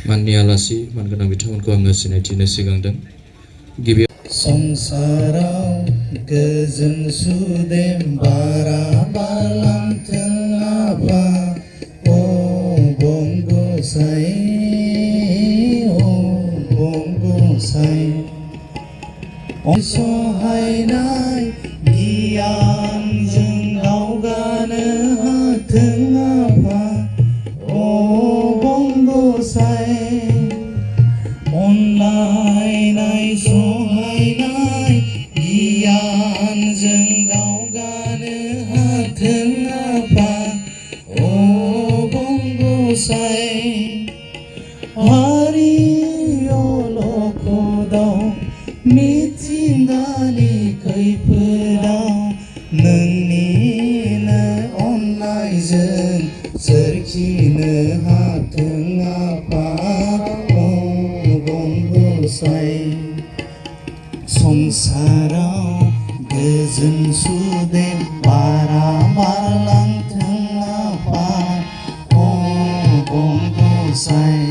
माननि आलासि मानगोनां बिथांमोनखौ आङो सिनायथिनो सिगांदों। गिबियाव संसाराव गोजोन सुदेम बारा बारलांथों आफा अबं गसाइ अबं गसाइ सहायनाय गियानजों दावगानो हाथों आफा अबं गसाइ अनलायनाय सहायनाय गियानजों दावगानो हाथों आफा अबं गसाइ हारि अलखदाव मिथिंगानि खैफोदाव नोंनिनो अननायजों सोरखिनो हाथों आफा अबं गसाइ संसाराव गोजोन सुदेम बारा बारलांथों आफा अबं गसाइ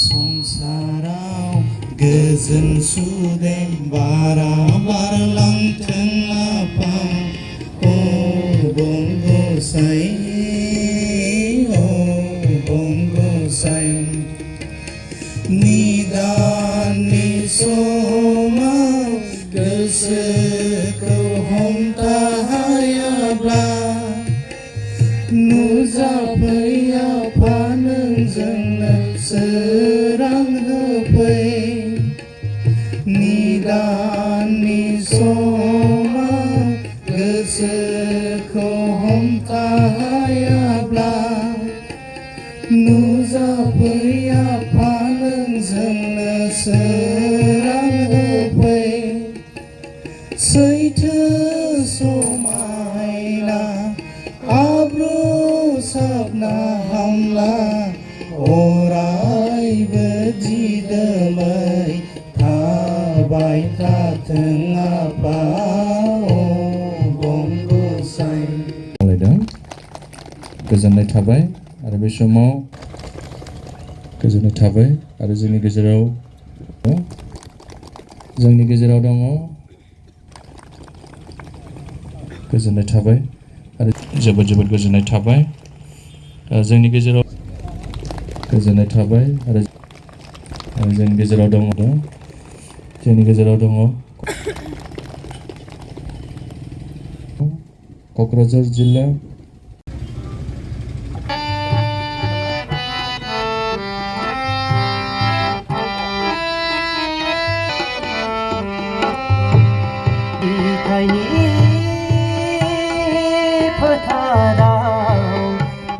संसाराव गोजोन सुदेम बारा बारलांथों आफा अबं गसाइ अबं गसाइ निदाननि समाव गोसोखौ हमथाहायाब्ला नुजाफै आफा नोंजोंनो सोरां होफै निदाननि समाव गोसोखौ हमथाहायाब्ला नुजाफै आफा नोंजोंनो सोरां होफै सैथो समायना आब्रु साबना हामला अरायबो दिदोमै थाबाय थाथों आफा अबं गसाइ गोजोननाय थाबाय आरो बे समाव गोजोननाय थाबाय आरो जोंनि गेजेराव दङ गोजोननाय थाबाय आरो जोबोद गोजोननाय थाबाय जोंनि गेजेराव गोजोननाय थाबाय आरो जोंनि गेजेराव दङ क'क्राझार जिल्ला फोथाराव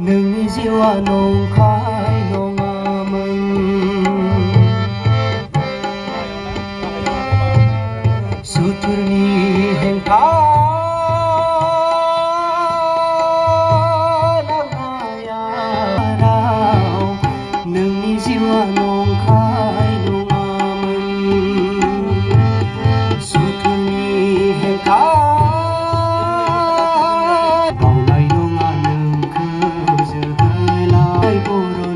नोंनि जिउआ नंखाय नङामोन सुथुरनि हेंथा नांनायाव नोंनि जिउआ नंखाय नङामोन सुथुरनि हेंथा बावनाय नङा नोंखौ जोहोलाव बर'नि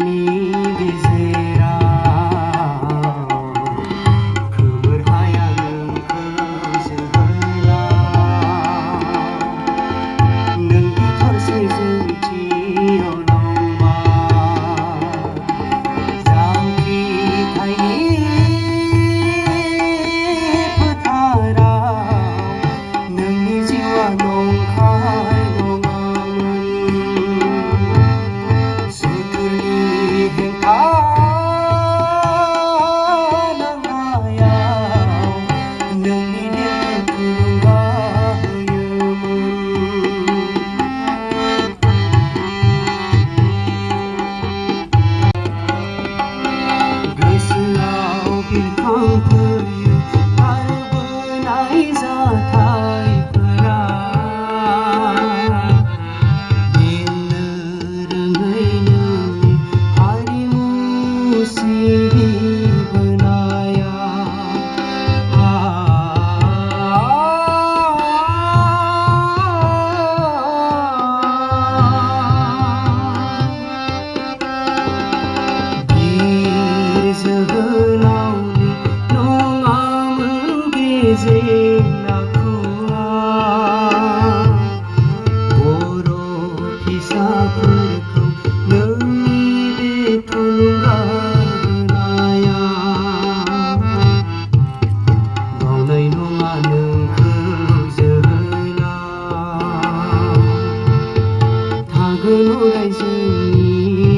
नुराय जोंनि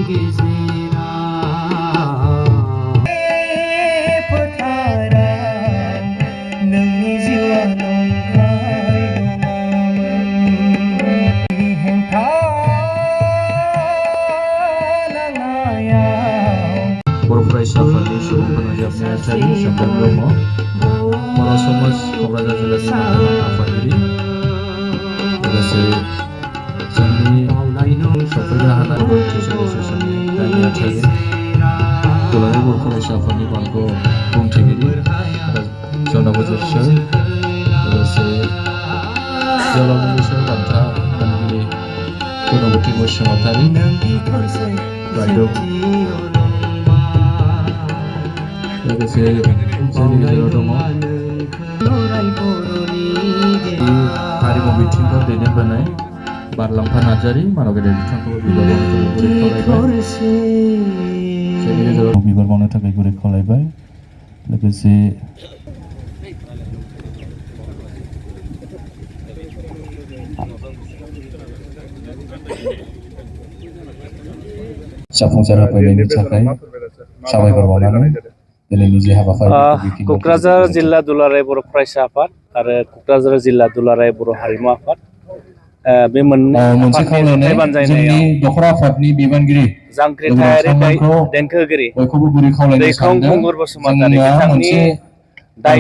गेजेराव फोथारा नोंनि जिउआ नंखाय नङामोन हेंथा बर' फरायसा आफादनि सुबुं फोनांजाब नेहाथारि सम्राट ब्रह्म बर' समाज क'क्राझार जिल्लानि मुंदांखा आफादगिरि लोगोसे जोंनि सफैनो हानाय टिचार एस'सियेसननि नेहाथारि दुलाराय बर' फरायसा आफादनि बारग' बुंथिगिरि जनाब जोरसोर लोगोसे जोहोलाव मुलुगसोलोंसालि बान्था मोनगिरि गुणबती बसुमतारी बायद' लोगोसे जोंनि गेजेराव दङ हारिमु बिथिंखौ दैदेनबोनाय बारलाम्फा नार्जारी मानव गेदेर बिथांखौ बिबार बावनो थाखाय गुरै खावलायबाय लोगोसे जाफुंसार होफैनायनि थाखाय साबायखर बावनानै दिनैनि जे हाबाफारि क'क्राझार जिल्ला दुलाराय बर' फरायसा आफाद आरो क'क्राझार जिल्ला दुलाराय बर' हारिमु आफाद बे मोनसे खावलायनाय जोंनि दख'रा आफादनि बिबानगिरि जांख्रिथायारि देंखोगिरि दैखं खुंगुर बसुमतारी जोंहा बिथांनि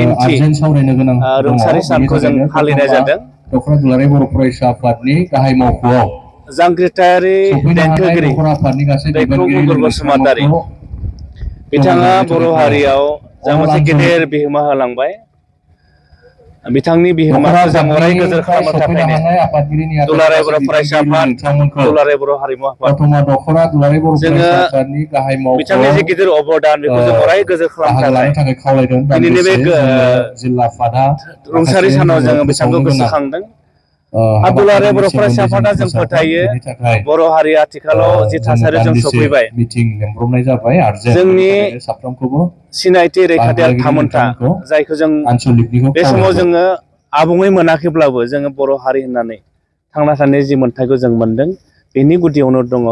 मोनसे 8थि सावरायनो गोनां रुंसारि सानखौ जों फालिनाय जादों। दख'रा दुलाराय बर' फरायसा आफादनि गाहाय मावख'आव जांख्रिथायारि देंखोगिरि दैखं खुंगुर बसुमतारी बिथाङा बर' हारियाव जा मोनसे गेदेर बिहोमा होलांबाय बिथांनि बिहोमाखौ जों अराय गोजोर खालामनो थाखायनो दुलाराय बर' फरायसा आफाद दुलाराय बर' हारिमु आफाद जोङो बिथांनि जे गिदिर अबदान बेखौ जों अराय गोजोर खालामनो थाखाय दिनैनि बे रुंसारि सानाव जोङो बिथांखौ गोसोखांदों। दुलाराय बर' फरायसा आफादा जों फोथायो बर' हारिया आथिखालाव जि थासारियाव जों सफैबाय जोंनि सिनायथि रैखाथि आरो थामोनथा जायखौ जों बे समाव जोङो आबुङै मोनाखैब्लाबो जोङो बर' हारि होननानै थांना थानायनि जि मोन्थायखौ जों मोनदों बेनि गुदियावनो दङ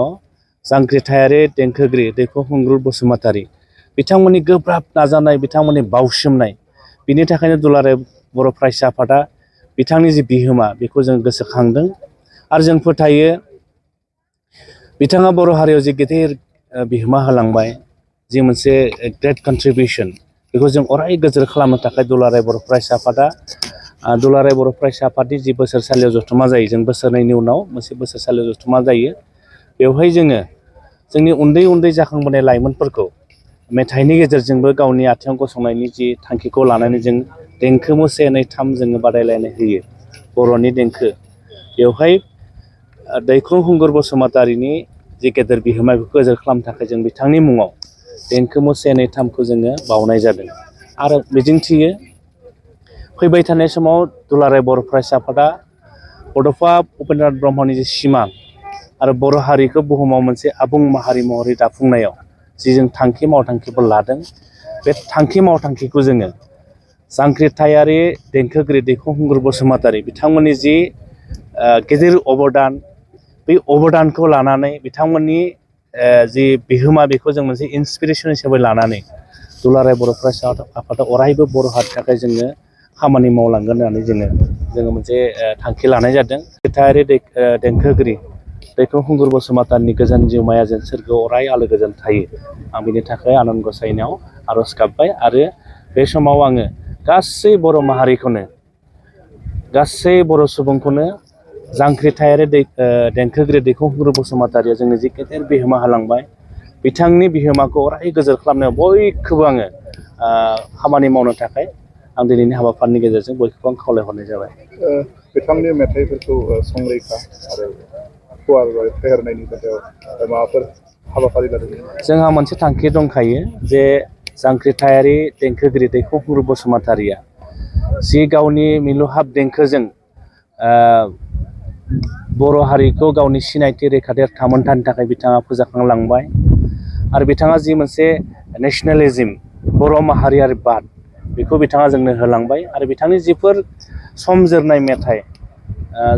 जांख्रिथायारि देंखोगिरि दैखं खुंगुर बसुमतारी बिथांमोननि गोब्राब नाजानाय बिथांमोननि बावसोमनाय बिनि थाखायनो दुलाराय बर' फरायसा आफादा बिथांनि जि बिहोमा बेखौ जों गोसोखांदों आरो जों फोथायो बिथाङा बर' हारियाव जि गेदेर बिहोमा होलांबाय जि मोनसे ग्रेट कन्ट्रिबिउसन बेखौ जों अराय गोजोर खालामनो थाखाय दुलाराय बर' फरायसा आफादा दुलाराय बर' फरायसा आफादनि जि बोसोरसालियाव जथुमा जायो जों बोसोरनैनि उनाव मोनसे बोसोरसालियाव जथुमा जायो बेवहाय जोङो जोंनि उन्दै उन्दै जाखांबोनाय लाइमोनफोरखौ मेथाइनि गेजेरजोंबो गावनि आथिङाव गसंनायनि जि थांखिखौ लानानै जों देंखो मो से नै थाम जोङो बादायलायनाय होयो बर'नि देंखो बेवहाय दैखं खुंगुर बसुमतारीनि जि गेदेर बिहोमा बेखौ गोजोर खालामनो थाखाय जों बिथांनि मुङाव देंखो मो से नै थामखौ जोङो बावनाय जादों आरो मिजिंथियो फैबाय थानाय समाव दुलाराय बर' फरायसा आफादा बड'फा उपेन्द्रनाथ ब्रह्मनि जि सिमां आरो बर' हारिखौ बुहुमाव मोनसे आबुं माहारि महरै दाफुंनायाव जि जों थांखि मावथांखिफोर लादों बे थांखि मावथांखिखौ जोङो जांख्रिथायारि देंखोगिरि दैखं खुंगुर बसुमतारी बिथांमोननि जि गेदेर अबदान बै अबदानखौ लानानै बिथांमोननि जि बिहोमा बेखौ जों मोनसे इन्सपिरेसन हिसाबै लानानै दुलाराय बर' फरायसा आफादा अरायबो बर' हारिनि थाखाय जोङो खामानि मावलांगोन होननानै जोङो मोनसे थांखि लानाय जादों। जांख्रिथायारि देंखोगिरि दैखं खुंगुर बसुमतारीनि गोजोन जिउमाया जों सोरगोआव अराय आलो गोजोन थायो आं बिनि थाखाय आनान गसाइनाव आर'ज गाबबाय आरो बे समाव आङो गासै बर' माहारिखौनो गासै बर' सुबुंखौनो जांख्रिथायारि देंखोगिरि दैखं खुंगुर बसुमतारीया जोंनो जि गेदेर बिहोमा होलांबाय बिथांनि बिहोमाखौ अराय गोजोर खालामनायाव बयखौबो आङो खामानि मावनो थाखाय आं दिनैनि हाबाफारिनि गेजेरजों बयखौबो आं खावलायहरनाय जाबाय। बिथांनि मेथाइफोरखौ संरैखा आरो फुवारै फेहेरनायनि बेलायाव माबाफोर हाबाफारि लादों? जोंहा मोनसे थांखि दंखायो जे जांख्रिथायारि देंखोगिरि दैखं खुंगुर बसुमतारीया जि गावनि मिलौहाब देंखोजों बर' हारिखौ गावनि सिनायथि रैखाथि थामोनथानि थाखाय बिथाङा फोजाखांलांबाय आरो बिथाङा जि मोनसे नेसनेलिज्म बर' माहारियारि बाद बेखौ बिथाङा जोंनो होलांबाय आरो बिथांनि जिफोर सम जोरनाय मेथाइ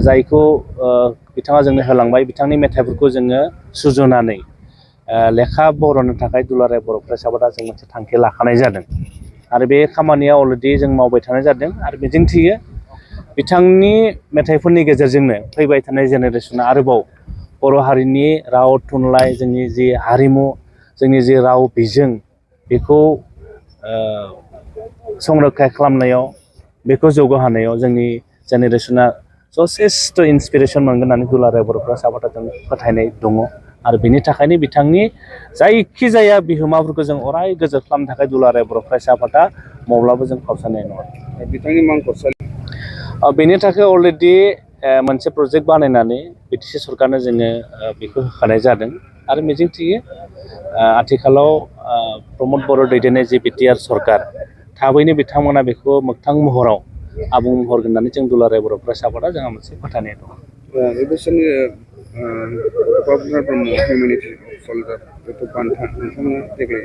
जायखौ बिथाङा जोंनो होलांबाय बिथांनि मेथाइफोरखौ जोङो सुजुनानै लेखा बर'नो थाखाय दुलाराय बर' फरायसा आफादा जों मोनसे थांखि लाखानाय जादों आरो बे खामानिया अलरेडि जों मावबाय थानाय जादों आरो मिजिंथियो बिथांनि मेथाइफोरनि गेजेरजोंनो फैबाय थानाय जेनेरेसना आरोबाव बर' हारिनि राव थुनलाइ जोंनि जि हारिमु जोंनि जि राव बिजों बेखौ संरैखा खालामनायाव बेखौ जौगाहोनायाव जोंनि जेनेरेसना जथेस्थ' इन्सपिरेसन मोनगोन होननानै दुलाराय बर' फरायसा आफादा जों फोथायनाय दङ आरो बेनि थाखायनो बिथांनि जायखिजाया बिहोमाफोरखौ जों अराय गोजोर खालामनो थाखाय दुलाराय बर' फरायसा आफादा माब्लाबा जों फावसायनाय नङा। बिथांनि मांखरसालि बेनि थाखाय अलरेडि मोनसे प्रजेक्ट बानायनानै बिटिसि सरकारनो जोङो बेखौ होखानाय जादों आरो मिजिंथियो आथिखालाव प्रमद बर' दैदेननाय जि बिटिआर सरकार थाबैनो बिथांमोना बेखौ मोगथां महराव आबुं महर होननानै जों दुलाराय बर' फरायसा आफादा जोंहा मोनसे फोथायनाय दङ। बे बोसोरनि ब्रह्म हिउमेनिटि सल्जार बेखौ बान्था नोंथांमोना देग्लाय